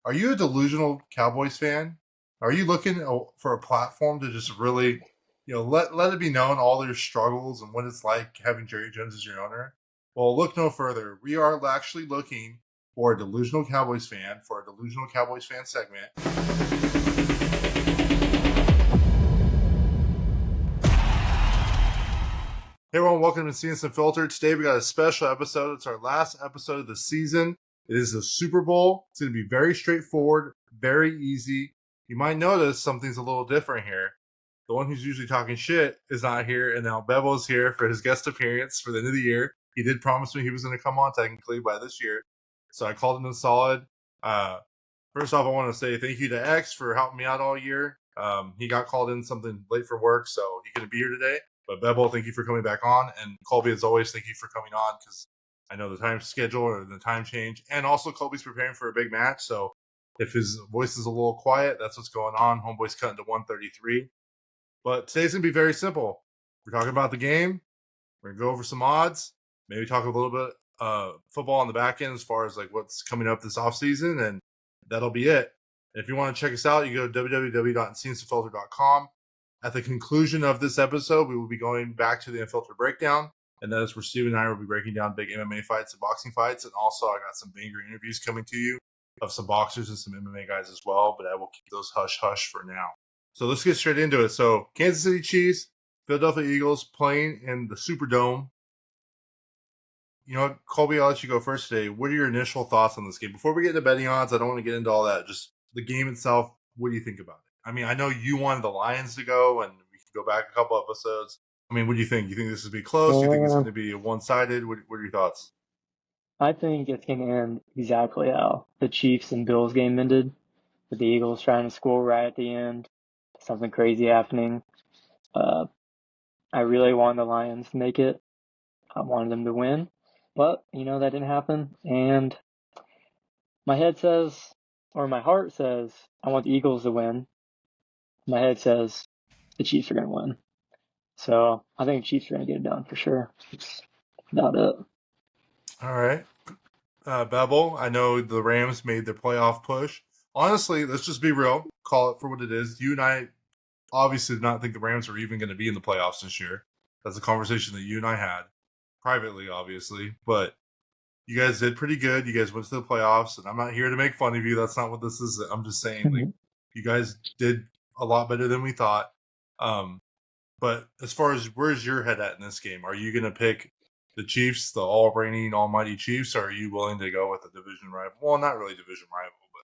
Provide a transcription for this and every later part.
Are you a delusional Cowboys fan? Are you looking for a platform to just really, let it be known all their struggles and what it's like having Jerry Jones as your owner? Well, look no further. We are actually looking for a delusional Cowboys fan for a delusional Cowboys fan segment. Hey everyone, welcome to Encinas Unfiltered. Today we got a special episode. It's our last episode of the season. It is the Super Bowl. It's going to be very straightforward, very easy. You might notice something's a little different here. The one who's usually talking shit is not here, and now Bebo's here for his guest appearance for the end of the year. He did promise me he was going to come on technically by this year, so I called him in solid. First off, I want to say thank you to X for helping me out all year. He got called in something late for work, so he couldn't be here today. But Bebo, thank you for coming back on. And Colby, as always, thank you for coming on because I know the time schedule or the time change. And also Colby's preparing for a big match. So if his voice is a little quiet, that's what's going on. Homeboy's cutting to 133. But today's going to be very simple. We're talking about the game. We're going to go over some odds. Maybe talk a little bit football on the back end as far as like what's coming up this offseason. And that'll be it. And if you want to check us out, you go to www.encinas.com. At the conclusion of this episode, we will be going back to the Unfiltered Breakdown, and that is where Steven and I will be breaking down big MMA fights and boxing fights, and also I got some banger interviews coming to you of some boxers and some MMA guys as well, but I will keep those hush-hush for now. So let's get straight into it. So Kansas City Chiefs, Philadelphia Eagles playing in the Superdome. You know what, Colby, I'll let you go first today. What are your initial thoughts on this game? Before we get into betting odds, I don't want to get into all that. Just the game itself, what do you think about it? I mean, I know you wanted the Lions to go, and we can go back a couple episodes. I mean, what do you think? You think this will be close? Do you think it's going to be one-sided? What are your thoughts? I think it's going to end exactly how the Chiefs and Bills game ended, with the Eagles trying to score right at the end, something crazy happening. I really wanted the Lions to make it. I wanted them to win, but, that didn't happen. And my head says, or my heart says, I want the Eagles to win. My head says the Chiefs are going to win. So I think the Chiefs are going to get it done for sure. That's about it. All right. Bevel, I know the Rams made their playoff push. Honestly, let's just be real. Call it for what it is. You and I obviously did not think the Rams were even going to be in the playoffs this year. That's a conversation that you and I had privately, obviously. But you guys did pretty good. You guys went to the playoffs, and I'm not here to make fun of you. That's not what this is. I'm just saying, like, you guys did a lot better than we thought. But as far as where's your head at in this game? Are you going to pick the Chiefs, the all-reigning, almighty Chiefs, or are you willing to go with a division rival? Well, not really division rival, but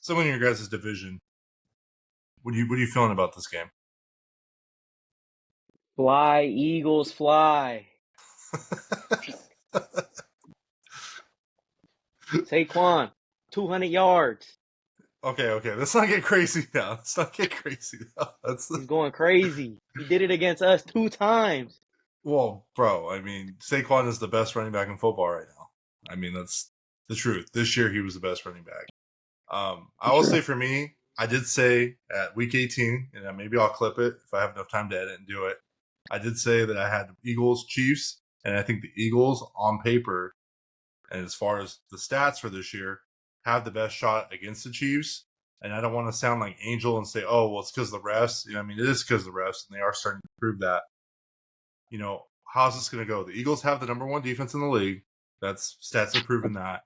someone in your guys' division. What are you feeling about this game? Fly, Eagles, fly. Saquon, 200 yards. Okay. Let's not get crazy now. He's going crazy. He did it against us 2 times. Well, bro, I mean, Saquon is the best running back in football right now. I mean, that's the truth. This year, he was the best running back. I will say for me, I did say at week 18, and maybe I'll clip it if I have enough time to edit and do it. I did say that I had Eagles, Chiefs, and I think the Eagles on paper, and as far as the stats for this year, have the best shot against the Chiefs. And I don't want to sound like Angel and say, oh, well, it's because of the refs. I mean, it is because of the refs, and they are starting to prove that. How's this going to go? The Eagles have the number 1 defense in the league. Stats have proven that.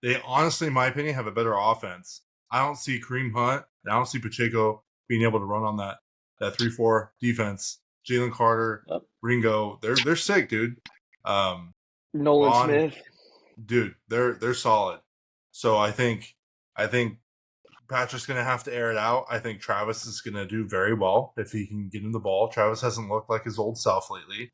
They honestly, in my opinion, have a better offense. I don't see Kareem Hunt, and I don't see Pacheco being able to run on that 3-4 defense. Jalen Carter, Ringo, they're sick, dude. Nolan Smith. Dude, they're solid. So I think Patrick's going to have to air it out. I think Travis is going to do very well if he can get him the ball. Travis hasn't looked like his old self lately.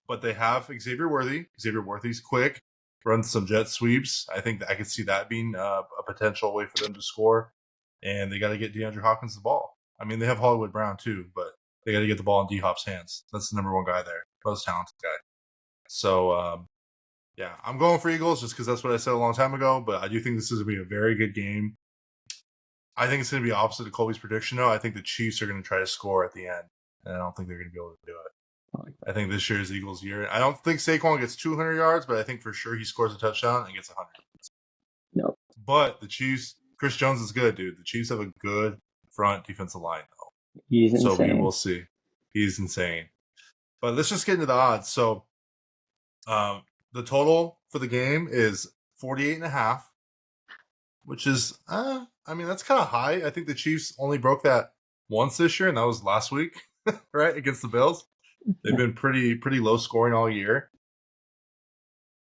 But they have Xavier Worthy. Xavier Worthy's quick, runs some jet sweeps. I think that I could see that being a potential way for them to score. And they got to get DeAndre Hopkins the ball. I mean, they have Hollywood Brown too, but they got to get the ball in D-Hop's hands. That's the number 1 guy there, most talented guy. So, yeah, I'm going for Eagles just because that's what I said a long time ago, but I do think this is going to be a very good game. I think it's going to be opposite of Colby's prediction, though. I think the Chiefs are going to try to score at the end, and I don't think they're going to be able to do it. I think this year is Eagles' year. I don't think Saquon gets 200 yards, but I think for sure he scores a touchdown and gets 100. Nope. But the Chiefs Chris Jones is good, dude. The Chiefs have a good front defensive line, though. He's So we insane. will see. He's insane. But let's just get into the odds. So the total for the game is 48.5, which is, that's kind of high. I think the Chiefs only broke that once this year, and that was last week, right, against the Bills. They've been pretty low scoring all year.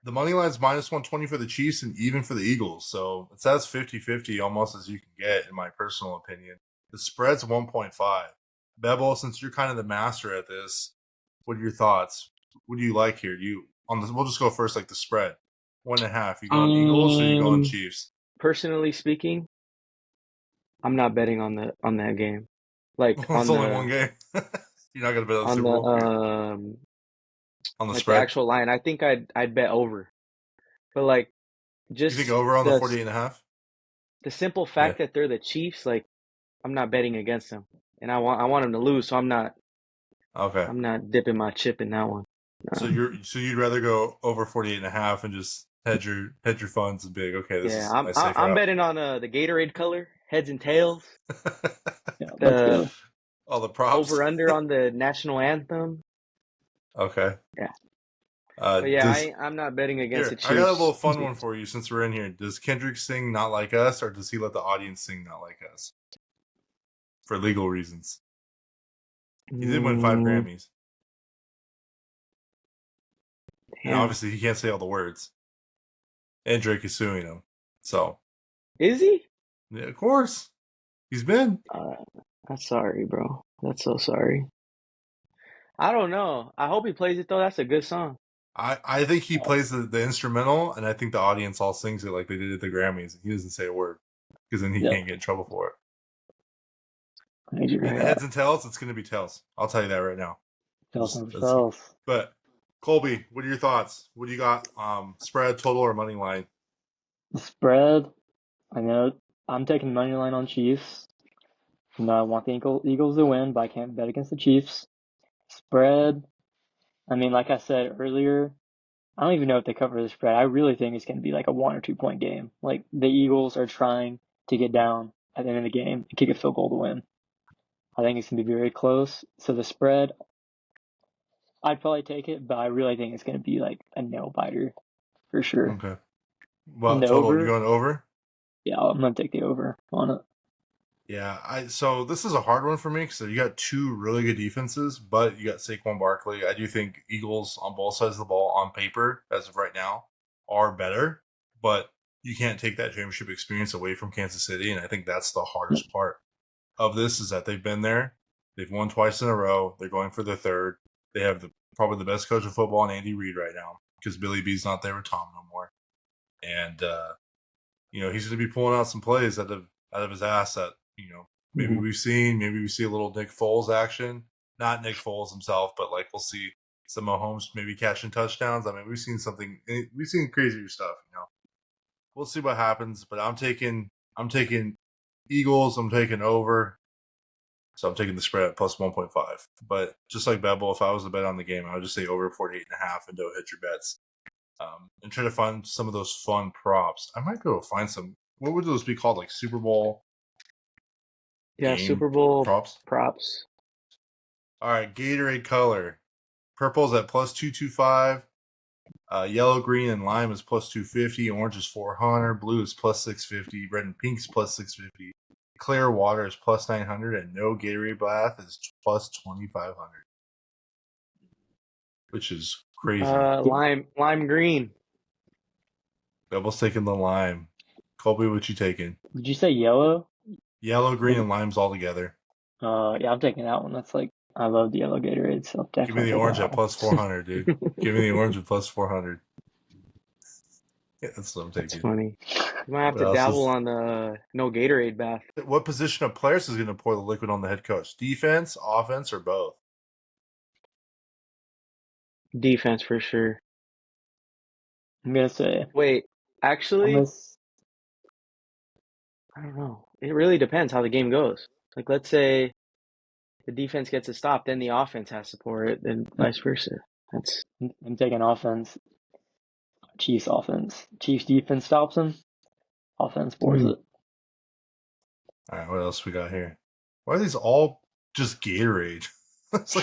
The money line is -120 for the Chiefs and even for the Eagles. So it's as 50-50 almost as you can get, in my personal opinion. The spread's 1.5. Bebo, since you're kind of the master at this, what are your thoughts? What do you like here? We'll just go first, like the spread. 1.5. You going Eagles or you going Chiefs? Personally speaking, I'm not betting on that game. Like It's only one game. You're not gonna bet on the Super Bowl? On the like spread? the actual line. I think I'd bet over. But like just you think over on the 48.5? The simple fact that they're the Chiefs, like I'm not betting against them. And I want them to lose, so I'm not dipping my chip in that one. So you'd rather go over 48.5 and just hedge your funds and big. Okay, this is my safe I'm route. betting on the Gatorade color, heads and tails. Let's go. All the props. Over under on the national anthem. Okay. Yeah. But I'm not betting against the Chiefs. I got a little fun one for you since we're in here. Does Kendrick sing Not Like Us, or does he let the audience sing Not Like Us? For legal reasons. He did win 5 Grammys. And obviously, he can't say all the words. And Drake is suing him. So. Is he? Yeah, of course. He's been. I'm sorry, bro. That's so sorry. I don't know. I hope he plays it, though. That's a good song. I think he plays the instrumental, and I think the audience all sings it like they did at the Grammys. He doesn't say a word because then he can't get in trouble for it. And heads and tails, it's going to be tails. I'll tell you that right now. Tails. But Colby, what are your thoughts? What do you got? Spread, total, or money line? The spread. I know I'm taking money line on Chiefs. I want the Eagles to win, but I can't bet against the Chiefs. Spread. Like I said earlier, I don't even know if they cover the spread. I really think it's going to be like a 1 or 2 point game. Like the Eagles are trying to get down at the end of the game and kick a field goal to win. I think it's going to be very close. So the spread, I'd probably take it, but I really think it's going to be like a nail biter for sure. Okay. Well, total, you going over? Yeah, I'm going to take the over on it. Yeah, so this is a hard one for me because you got 2 really good defenses, but you got Saquon Barkley. I do think Eagles on both sides of the ball on paper, as of right now, are better, but you can't take that championship experience away from Kansas City, and I think that's the hardest part of this is that they've been there. They've won twice in a row. They're going for their third. They have probably the best coach of football in Andy Reid right now because Billy B's not there with Tom no more. And, he's going to be pulling out some plays out of his ass that, maybe we see a little Nick Foles action. Not Nick Foles himself, but like we'll see some Mahomes maybe catching touchdowns. We've seen crazier stuff, We'll see what happens, but I'm taking Eagles, I'm taking over. So I'm taking the spread at plus 1.5. But just like Bebel, if I was to bet on the game, I would just say over 48.5 and don't hit your bets. And try to find some of those fun props. I might be able to find some. What would those be called? Like Super Bowl? Yeah, Super Bowl props. All right, Gatorade color. Purple's at plus 225. Yellow, green, and lime is plus 250. Orange is 400. Blue is plus 650. Red and pink is plus 650. Clear water is plus 900. And no Gatorade bath is plus 2,500. Which is crazy. Lime green. Double's taking the lime. Colby, what you taking? Did you say yellow? Yellow, green, and limes all together. Yeah, I'm taking that one. That's like, I love the yellow Gatorade, so definitely. Give me the orange at plus 400, dude. Give me the orange at plus 400. Yeah, that's what I'm taking. That's funny. You might have to dabble on the no Gatorade bath. What position of players is going to pour the liquid on the head coach? Defense, offense, or both? Defense for sure. I'm going to say. Wait, actually, I don't know. It really depends how the game goes. Like, let's say the defense gets a stop, then the offense has to pour it, then vice versa. I'm taking offense. Chiefs offense. Chiefs defense stops them. Offense pours it. All right, what else we got here? Why are these all just Gatorade? It's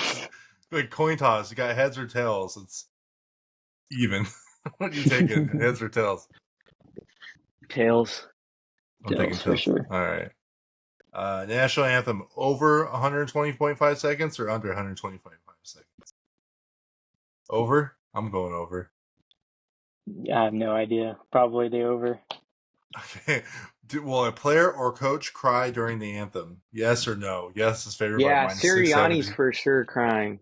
like coin toss. You got heads or tails. It's even. What are you taking? Heads or tails? Tails. I'm taking Tails for tails. sure. All right. National anthem over 120.5 seconds or under 120.5 seconds? Over? I'm going over. I have no idea. Probably the over. Okay. Will a player or coach cry during the anthem? Yes or no? Yes is favored by Yeah, minus Sirianni's 670. for sure crying.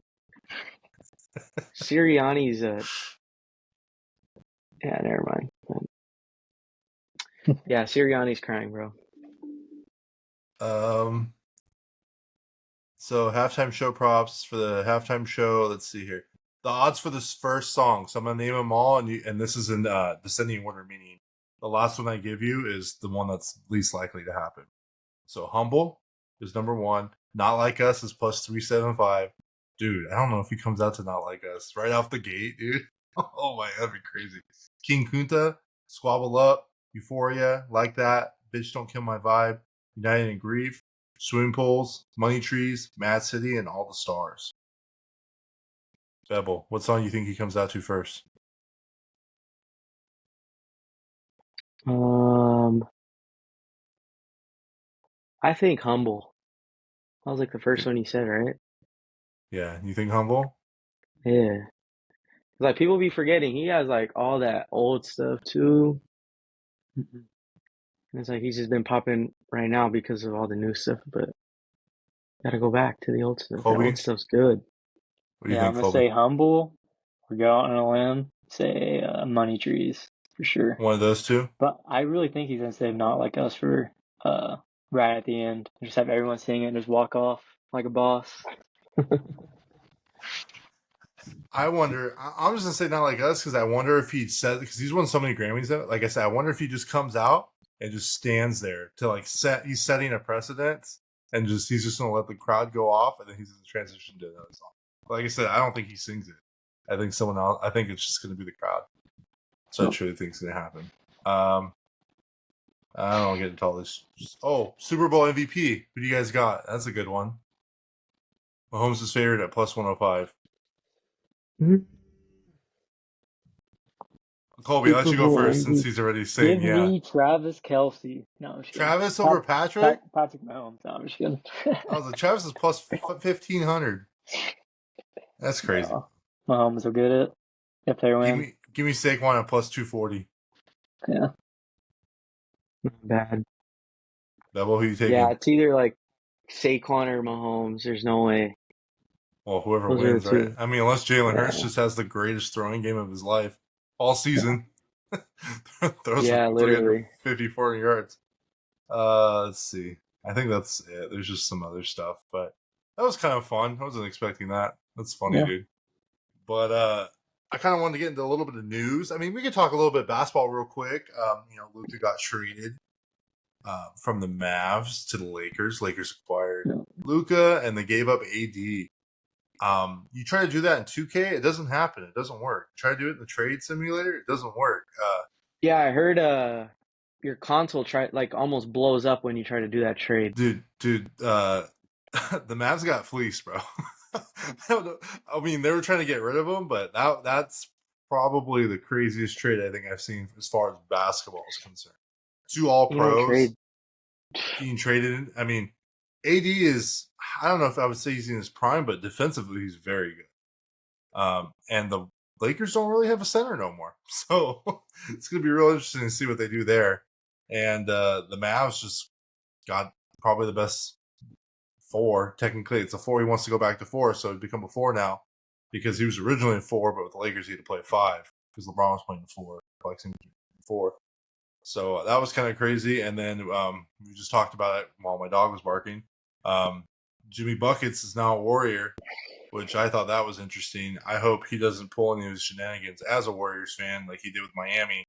Sirianni's yeah, never mind. Yeah, Sirianni's crying, bro. So halftime show props for the halftime show. Let's see here. The odds for this first song. So I'm gonna name them all, and this is in descending order, meaning the last one I give you is the one that's least likely to happen. So Humble is number 1. Not Like Us is plus 375. Dude, I don't know if he comes out to Not Like Us right off the gate, dude. Oh my, that'd be crazy. King Kunta, Squabble Up, Euphoria, Like That, Bitch Don't Kill My Vibe, United in Grief, Swimming Pools, Money Trees, Mad City, and All the Stars. Bebel, what song you think he comes out to first? I think Humble. That was like the first one he said, right? Yeah, you think Humble? Yeah. Like people be forgetting he has like all that old stuff too. And it's like he's just been popping right now because of all the new stuff, but gotta go back to the old stuff. The Colby? old stuff's good. What do you Yeah, I'm think, gonna Colby? say Humble. Or go out on a limb. Say Money Trees for sure. One of those two? But I really think he's gonna say Not Like Us for right at the end. Just have everyone sing it and just walk off like a boss. I wonder. I'm just gonna say Not Like Us because I wonder if he said, because he's won so many Grammys. Like I said, I wonder if he just comes out and just stands there to like set. He's setting a precedent, and he's just gonna let the crowd go off, and then he's gonna transition to another song. Like I said, I don't think he sings it. I think someone else. I think it's just gonna be the crowd. So I truly think it's gonna happen. I don't get into all this. Super Bowl MVP. Who do you guys got? That's a good one. Mahomes is favored at plus 105. Colby, I'll let you go first since he's already saying Give me Travis Kelce. No, I'm just kidding. Travis over Patrick? Patrick Mahomes. No, I'm just kidding. I was like, Travis is plus 1,500. That's crazy. No. Mahomes will get it if they win. Give me Saquon at plus 240. Yeah. Not bad. Double, who you taking? Yeah, it's either like Saquon or Mahomes. There's no way. Well, whoever Those wins, are the right? two. I mean, unless Jalen Yeah. Hurts just has the greatest throwing game of his life all season. Throws Yeah, for literally. 350, 400 yards. Let's see. I think that's it. There's just some other stuff, but that was kind of fun. I wasn't expecting that. That's funny, Yeah. dude. But I kind of wanted to get into a little bit of news. I mean, we could talk a little bit of basketball real quick. Luka got traded from the Mavs to the Lakers. Lakers acquired Luka, and they gave up AD. You try to do that in 2K, it doesn't happen. It doesn't work. Try to do it in the trade simulator, it doesn't work. Yeah, I heard your console almost blows up when you try to do that trade. Dude, the Mavs got fleeced, bro. I mean, they were trying to get rid of him, but that's probably the craziest trade I think I've seen as far as basketball is concerned. 2 all-pros being traded. I mean, AD is, I don't know if I would say he's in his prime, but defensively he's very good. And the Lakers don't really have a center no more. So it's going to be real interesting to see what they do there. And the Mavs just got probably the best 4. Technically, it's a 4. He wants to go back to 4, so he's become a 4 now because he was originally a 4, but with the Lakers he had to play 5 because LeBron was playing 4, flexing 4. So that was kind of crazy. And then we just talked about it while my dog was barking. Jimmy Buckets is now a Warrior, which I thought that was interesting. I hope he doesn't pull any of his shenanigans as a Warriors fan like he did with Miami.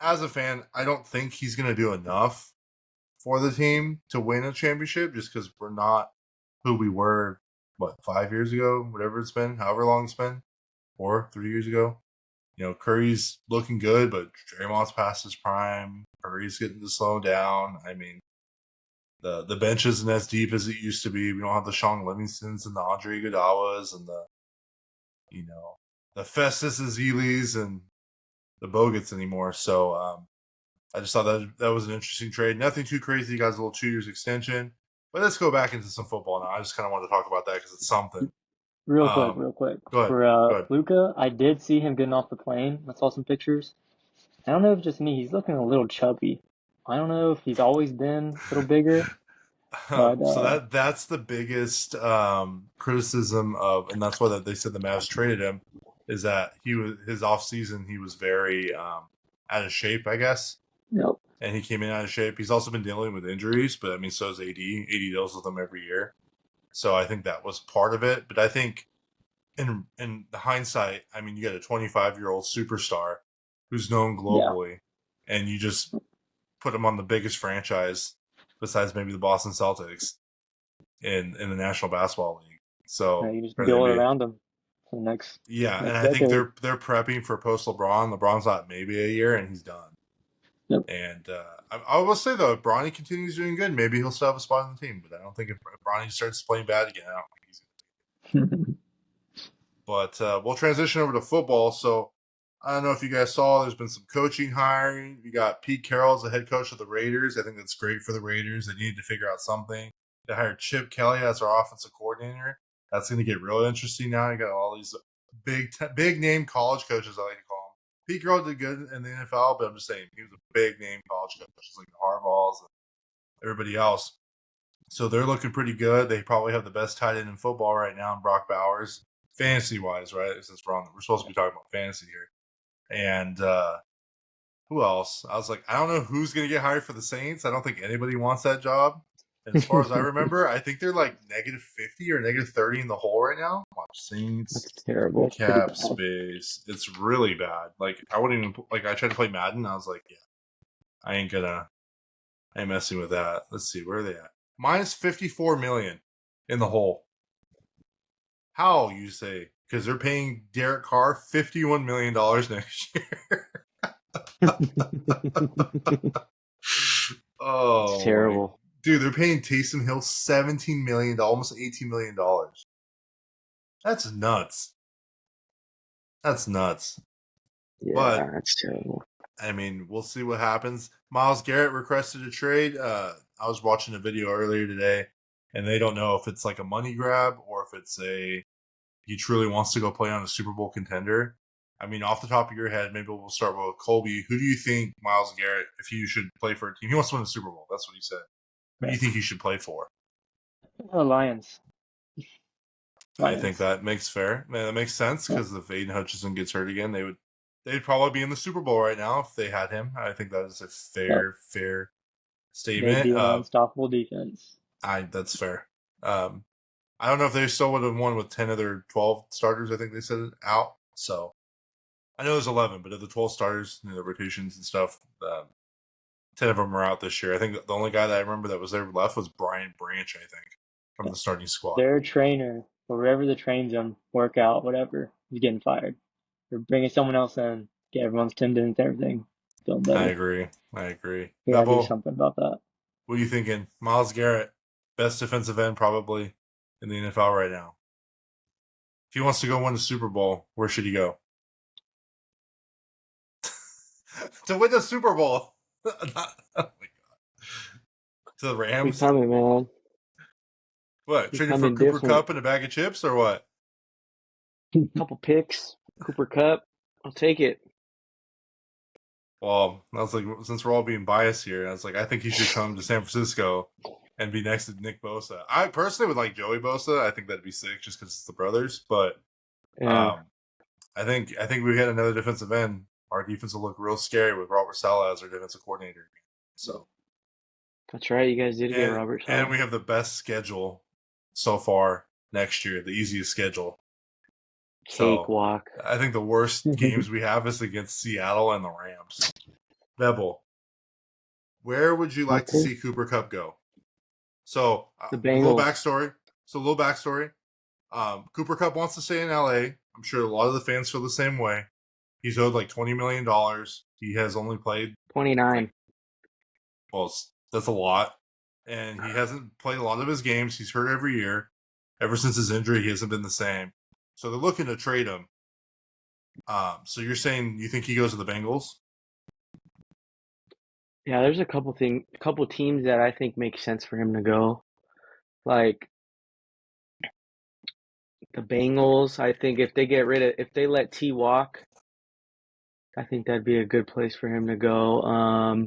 As a fan, I don't think he's going to do enough for the team to win a championship just because we're not who we were, 5 years ago, whatever it's been, however long it's been, 3 years ago. Curry's looking good, but Draymond's past his prime. Curry's getting to slow down. I mean, the bench isn't as deep as it used to be. We don't have the Sean Livingstons and the Andre Iguodala's and the Festus Azelis and the Bogut's anymore. So I just thought that was an interesting trade. Nothing too crazy. You guys, a little 2 years extension. But let's go back into some football now. I just kind of wanted to talk about that because it's something. Real quick. Go ahead. For Luka, I did see him getting off the plane. I saw some pictures. I don't know if it's just me. He's looking a little chubby. I don't know if he's always been a little bigger. But, so that's the biggest criticism of, and that's why they said the Mavs traded him, is that his off season he was very out of shape, I guess. Yep. And he came in out of shape. He's also been dealing with injuries, but I mean, so is AD. AD deals with them every year. So I think that was part of it. But I think in the hindsight, I mean, you got a 25-year-old superstar who's known globally, and you just put him on the biggest franchise besides maybe the Boston Celtics in the National Basketball League. So you just build around him for the next. And I think they're prepping for post LeBron. LeBron's out maybe a year, and he's done. Yep. And I will say, though, if Bronny continues doing good, maybe he'll still have a spot on the team. But I don't think if Bronny starts playing bad again, I don't think he's going to take it. But we'll transition over to football. So I don't know if you guys saw, there's been some coaching hiring. We got Pete Carroll as the head coach of the Raiders. I think that's great for the Raiders. They need to figure out something. They hired Chip Kelly as our offensive coordinator. That's going to get real interesting now. You got all these big name college coaches, I like to call them. Pete Carroll did good in the NFL, but I'm just saying he was a big name college coach, just like the Harbaughs and everybody else. So they're looking pretty good. They probably have the best tight end in football right now in Brock Bowers, fantasy-wise, right? Since we're supposed to be talking about fantasy here. And who else? I was like, I don't know who's going to get hired for the Saints. I don't think anybody wants that job. And as far as I remember, I think they're like -50 or -30 in the hole right now. Watch Saints. That's terrible. Cap space. It's really bad. Like, I wouldn't even, I tried to play Madden. I was like, yeah, I ain't messing with that. Let's see, where are they at? -54 million in the hole. How, you say? Because they're paying Derek Carr $51 million next year. Oh, it's terrible. Dude, they're paying Taysom Hill $17 million, almost $18 million. That's nuts. Yeah, but that's terrible. I mean, we'll see what happens. Myles Garett requested a trade. I was watching a video earlier today, and they don't know if it's like a money grab or if it's he truly wants to go play on a Super Bowl contender. I mean, off the top of your head, maybe we'll start with Colby. Who do you think Myles Garett, if he should play for a team? He wants to win the Super Bowl. That's what he said. Who do you think he should play for? Lions. I think that makes sense because if Aiden Hutchinson gets hurt again, they'd probably be in the Super Bowl right now if they had him. I think that is a fair statement. They'd be an unstoppable defense. That's fair. I don't know if they still would have won with 10 of their 12 starters. I think they said out. So I know there's 11, but of the 12 starters, the rotations and stuff, 10 of them are out this year. I think the only guy that I remember that was there left was Brian Branch, I think, from the starting squad. Their trainer, wherever the trains them, workout, whatever, is getting fired. They're bringing someone else in, get everyone's tendons, everything. Feel better. I agree. We gotta do something about that. What are you thinking? Myles Garett, best defensive end probably in the NFL right now. If he wants to go win the Super Bowl, where should he go? To win the Super Bowl. Oh my God. To the Rams? He's coming, man. What? Trading for Cooper Kupp and a bag of chips or what? Couple picks. Cooper Kupp. I'll take it. Well, I was like, since we're all being biased here, I was like, I think he should come to San Francisco and be next to Nick Bosa. I personally would like Joey Bosa. I think that'd be sick just because it's the brothers. But I think we had another defensive end. Our defense will look real scary with Robert Saleh as our defensive coordinator. So that's right. You guys did get Robert Saleh. And we have the best schedule so far next year, the easiest schedule. Cakewalk. So I think the worst games we have is against Seattle and the Rams. Bebel, where would you like to see Cooper Kupp go? So the Bengals. A little backstory. Cooper Kupp wants to stay in LA. I'm sure a lot of the fans feel the same way. He's owed like $20 million. He has only played 29. Well, that's a lot. And he hasn't played a lot of his games. He's hurt every year. Ever since his injury, he hasn't been the same. So they're looking to trade him. So you're saying you think he goes to the Bengals? Yeah, there's a couple teams that I think make sense for him to go. Like the Bengals, I think if they let T walk, I think that'd be a good place for him to go.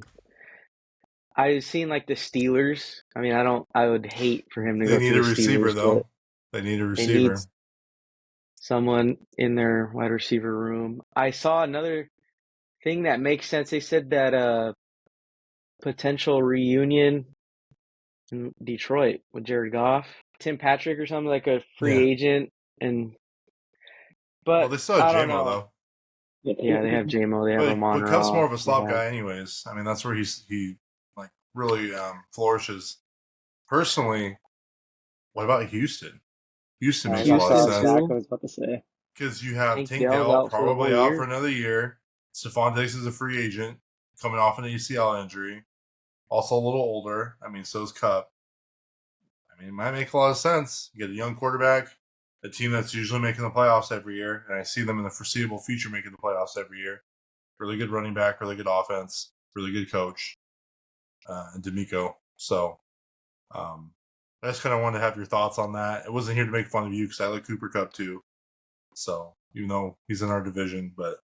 I've seen like the Steelers. I mean, I would hate for him to They go need to the a receiver, Steelers, though. but They need a they need receiver. someone in their wide receiver room. I saw another thing that makes sense. They said that potential reunion in Detroit with Jared Goff, Tim Patrick or something, like a free agent, Well, but they still have I don't J-Mo, know. though. Yeah, they have J-Mo, they have But Kupp's more Amon-Ra. of a slot guy anyways. I mean, that's where he like really flourishes. Personally, what about Houston? Houston makes a lot of That's sense. exactly what I was about to say. Because you have Tank Tank Dell's Dell out for a probably whole out year. for another year. Stephon Diggs is a free agent coming off an ACL injury. Also a little older. I mean, so is Kupp. I mean, it might make a lot of sense. You get a young quarterback, a team that's usually making the playoffs every year, and I see them in the foreseeable future making the playoffs every year. Really good running back, really good offense, really good coach, and D'Amico. So, I just kind of wanted to have your thoughts on that. I wasn't here to make fun of you because I like Cooper Kupp too. So, even though he's in our division, but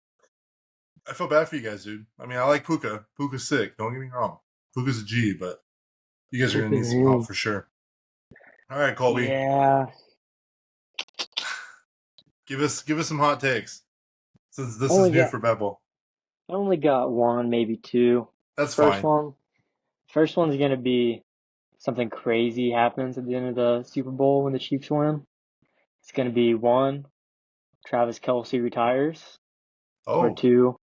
I feel bad for you guys, dude. I mean, I like Puka. Puka's sick. Don't get me wrong. Puka's a G, but you guys are going to need some help for sure. All right, Colby. Yeah. Give us some hot takes since this is new for Beppo. I only got one, maybe two. That's First fine. First one's going to be something crazy happens at the end of the Super Bowl when the Chiefs win. It's going to be one, Travis Kelce retires. Or two,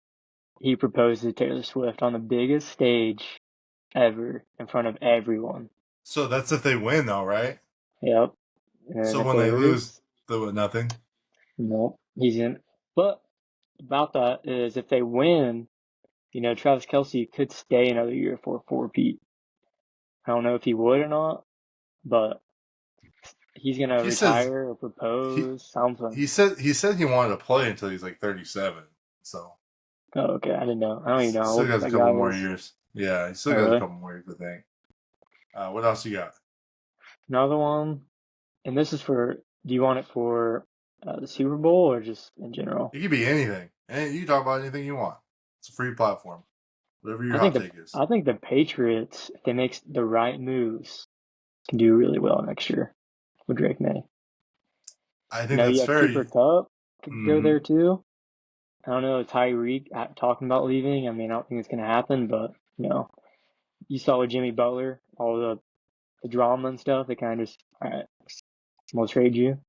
he proposes to Taylor Swift on the biggest stage ever in front of everyone. So that's if they win, though, right? Yep. And so when they lose, nothing? Nope. He's in. But about that is if they win, Travis Kelce could stay another year for a four-peat. I don't know if he would or not, but he's going to retire or propose, something. He said he wanted to play until he's like 37. So. Oh, okay. I didn't know. I don't even know. Still got a couple more years. Yeah, he still got a couple more years, I think. What else you got? Another one, and this is for, do you want it for the Super Bowl or just in general? It could be anything. You can talk about anything you want. It's a free platform. Whatever your hot take is. I think the Patriots, if they make the right moves, can do really well next year with Drake May. I think that's fair. Cooper Kupp could go there too. I don't know, Tyreek talking about leaving. I mean, I don't think it's going to happen, but, you saw with Jimmy Butler, all the drama and stuff, they kind of just, all right, we'll trade you.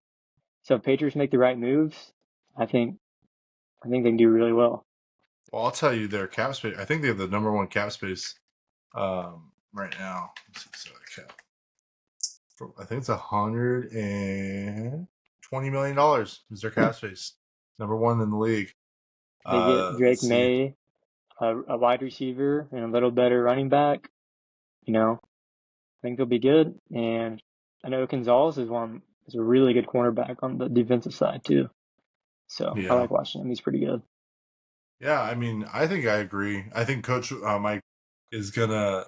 So if Patriots make the right moves, I think they can do really well. Well, I'll tell you their cap space. I think they have the number one cap space right now. I think it's $120 million is their cap space. Number one in the league. They get Drake May, a wide receiver, and a little better running back. I think they'll be good. And I know Gonzalez is a really good cornerback on the defensive side too. So I like watching him. He's pretty good. Yeah, I mean, I think I agree. I think Coach Mike is gonna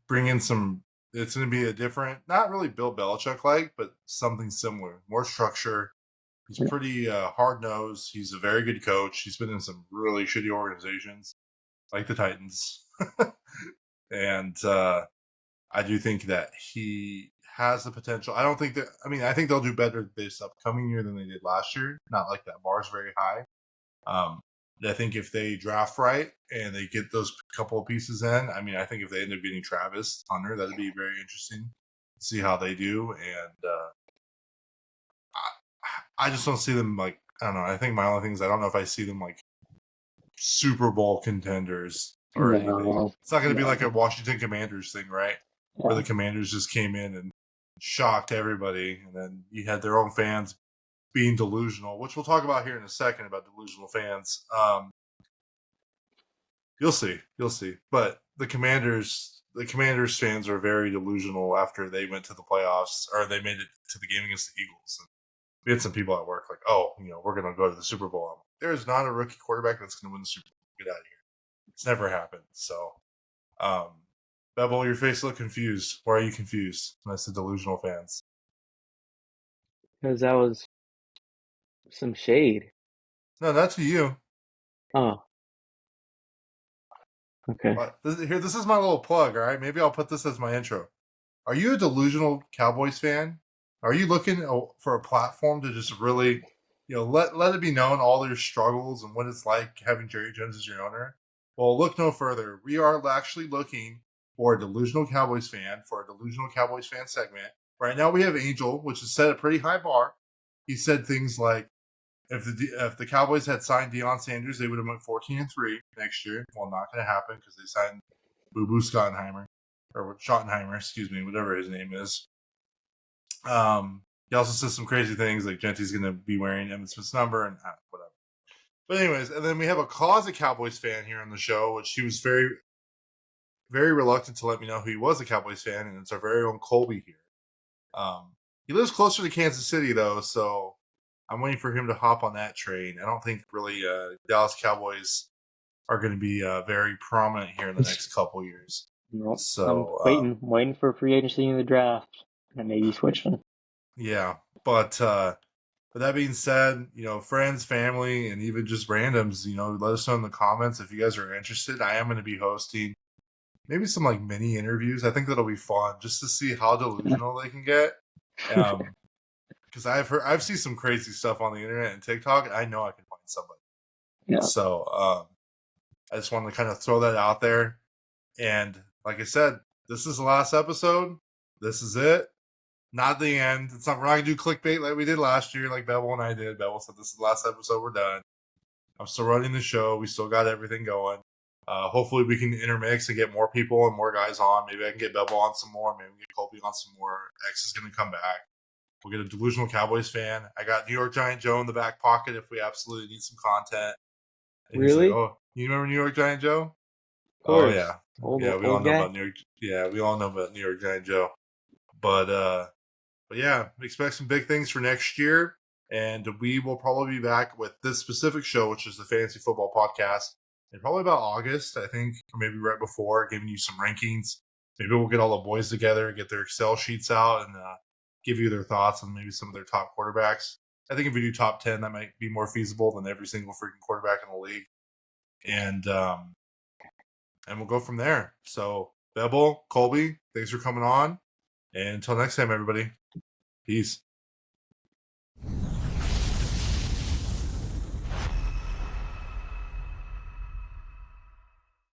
bring in some. It's gonna be a different, not really Bill Belichick like, but something similar, more structure. He's pretty hard nosed. He's a very good coach. He's been in some really shitty organizations, like the Titans, and I do think that he has the potential. I think they'll do better this upcoming year than they did last year. Not like that bar is very high. I think if they draft right and they get those couple of pieces in, I think if they end up getting Travis Hunter, that'd be very interesting to see how they do. And I just don't see them I don't know. I think my only thing is I don't know if I see them like Super Bowl contenders or anything. It's not going to be like a Washington Commanders thing, right? Yeah. Where the Commanders just came in and shocked everybody, and then you had their own fans being delusional, which we'll talk about here in a second about delusional fans. You'll see. But the Commanders fans are very delusional after they went to the playoffs, or they made it to the game against the Eagles. And we had some people at work like, oh, we're going to go to the Super Bowl. There's not a rookie quarterback that's going to win the Super Bowl. Get out of here. It's never happened. So, Bevel, your face look confused. Why are you confused? And I said delusional fans. Because that was some shade. No, not to you. Oh. Okay. But this is my little plug, all right? Maybe I'll put this as my intro. Are you a delusional Cowboys fan? Are you looking for a platform to just really, let it be known all your struggles and what it's like having Jerry Jones as your owner? Well, look no further. We are actually looking for a delusional Cowboys fan for a delusional Cowboys fan segment. Right now we have Angel, which has set a pretty high bar. He said things like, if the Cowboys had signed Deion Sanders, they would have went 14-3 next year. Well, not going to happen because they signed Boo Boo Schottenheimer, or Schottenheimer, excuse me, whatever his name is. He also says some crazy things like Genty's going to be wearing Emmitt Smith's number and whatever. But anyways, and then we have a closet Cowboys fan here on the show, which he was very, very reluctant to let me know who he was a Cowboys fan, and it's our very own Colby here. He lives closer to Kansas City though, so I'm waiting for him to hop on that train. I don't think really Dallas Cowboys are going to be very prominent here in the next couple years. Nope. So I'm waiting for free agency in the draft and maybe switching. Yeah, but with that being said, friends, family, and even just randoms, let us know in the comments if you guys are interested. I am going to be hosting maybe some like mini interviews. I think that'll be fun just to see how delusional they can get. Because I've seen some crazy stuff on the internet and TikTok, and I know I can find somebody. Yeah. So I just wanted to kind of throw that out there. And like I said, this is the last episode. This is it. Not the end. We're not going to do clickbait like we did last year, like Bevel and I did. Bevel said this is the last episode. We're done. I'm still running the show. We still got everything going. Hopefully we can intermix and get more people and more guys on. Maybe I can get Bevel on some more. Maybe we can get Colby on some more. X is going to come back. We'll get a delusional Cowboys fan. I got New York Giant Joe in the back pocket if we absolutely need some content. And really? Like, oh, you remember New York Giant Joe? Of course. Oh yeah, we all know about New York. Yeah, we all know about New York Giant Joe. But yeah, expect some big things for next year, and we will probably be back with this specific show, which is the Fantasy Football Podcast, in probably about August, I think, or maybe right before, giving you some rankings. Maybe we'll get all the boys together, get their Excel sheets out, and give you their thoughts on maybe some of their top quarterbacks. I think if we do top 10, that might be more feasible than every single freaking quarterback in the league. And we'll go from there. So, Bevel, Colby, thanks for coming on. And until next time, everybody, peace.